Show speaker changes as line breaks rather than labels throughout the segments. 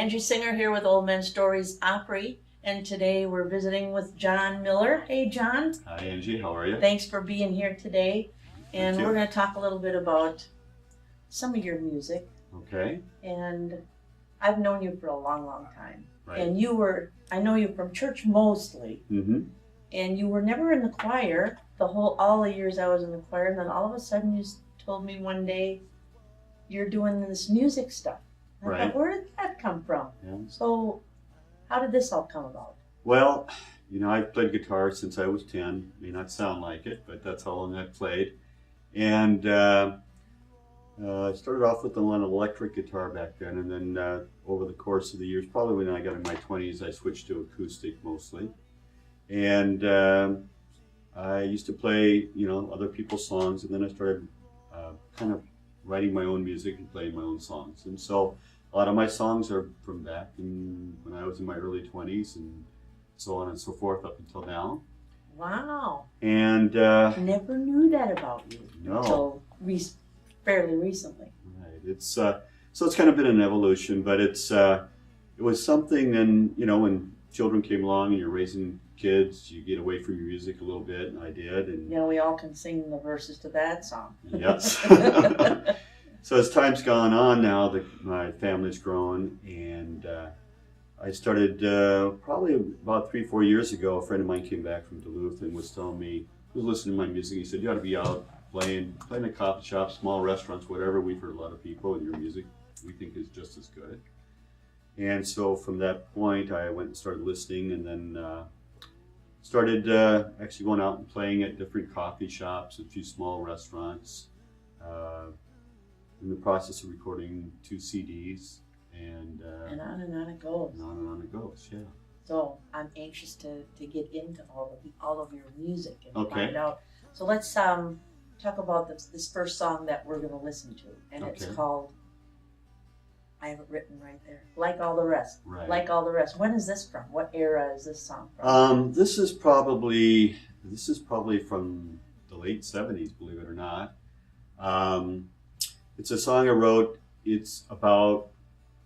Angie Senger here with Old Men Stories Opry, and today we're visiting with John Miller. Hey, John.
Hi, Angie. How are you?
Thanks for being here today. And
Thank you.
we're going to talk a little bit about some of your music.
Okay.
And I've known you for a long, long time.
Right.
And I know you from church mostly.
Mm-hmm.
And you were never in the choir all the years I was in the choir. And then all of a sudden you told me one day you're doing this music stuff. I
Right.
thought, where did that come from?
Yeah.
So how did this all come about?
Well, I've played guitar since I was 10. May not sound like it, but that's how long I've played. And I started off with an electric guitar back then, and then over the course of the years, probably when I got in my 20s, I switched to acoustic mostly. And I used to play, other people's songs, and then I started kind of writing my own music and playing my own songs. And so a lot of my songs are from back when I was in my early 20s and so on and so forth up until now.
Wow.
And
never knew that about you until fairly recently.
Right. It's so it's kind of been an evolution, but it was something. And when children came along and you're raising kids, you get away from your music a little bit, and I did. And
we all can sing the verses to that song.
Yes. So as time's gone on now, my family's grown, and I started probably about 3-4 years ago. A friend of mine came back from Duluth and was telling me, he was listening to my music. He said, "You ought to be out playing at coffee shops, small restaurants, whatever. We've heard a lot of people, and your music we think is just as good." And so from that point, I went and started listening, and then started actually going out and playing at different coffee shops, a few small restaurants. In the process of recording 2 CDs, and
on it goes.
And on it goes, yeah.
So I'm anxious to get into all of your music and
Okay.
find out. So let's talk about this first song that we're going to listen to, and it's
Okay.
called, I have it written right there, Like All the Rest.
Right.
Like All the Rest. When is this from? What era is this song from?
This is probably from the late 70s, believe it or not. It's a song I wrote. It's about,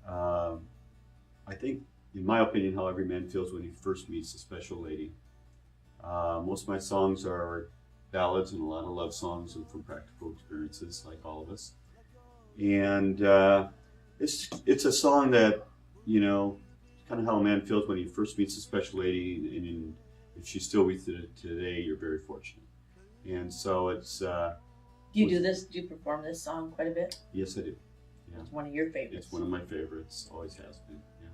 I think, in my opinion, how every man feels when he first meets a special lady. Most of my songs are ballads and a lot of love songs and from practical experiences, like all of us. And it's a song that, kind of how a man feels when he first meets a special lady, and if she's still with you today, you're very fortunate. And so it's...
Do you do this? Do you perform this song quite a bit?
Yes, I do. Yeah.
It's one of your favorites.
It's one of my favorites. Always has been. Yeah.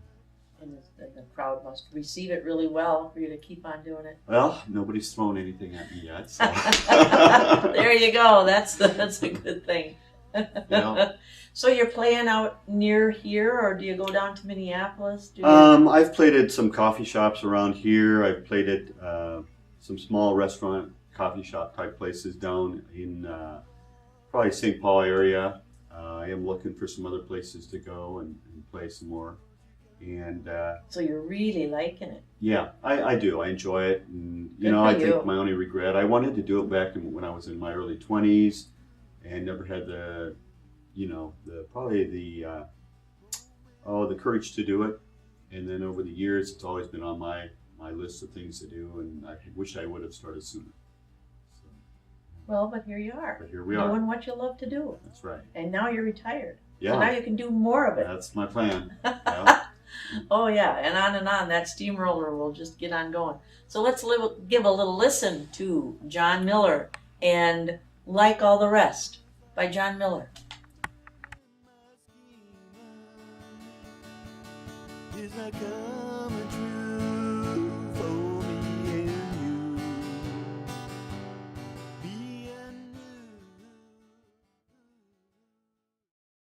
And the crowd must receive it really well for you to keep on doing it.
Well, nobody's thrown anything at me yet. So.
There you go. That's a good thing.
Yeah.
So you're playing out near here, or do you go down to Minneapolis?
I've played at some coffee shops around here. I've played at some small restaurant, coffee shop type places down in probably St. Paul area. I am looking for some other places to go and play some more. And
so you're really liking it?
Yeah, I do. I enjoy it. And
Good
I
for
think
you.
my only regret, I wanted to do it back when I was in my early 20s, and never had the courage to do it. And then over the years, it's always been on my list of things to do, and I wish I would have started sooner. So,
Well, but here you are.
but here we are.
Doing what you love to do.
That's right.
And now you're retired.
Yeah.
So now you can do more of it.
That's my plan. Yeah.
Oh yeah, and on. That steamroller will just get on going. So let's give a little listen to John Miller and Like All the Rest by John Miller.
Is like a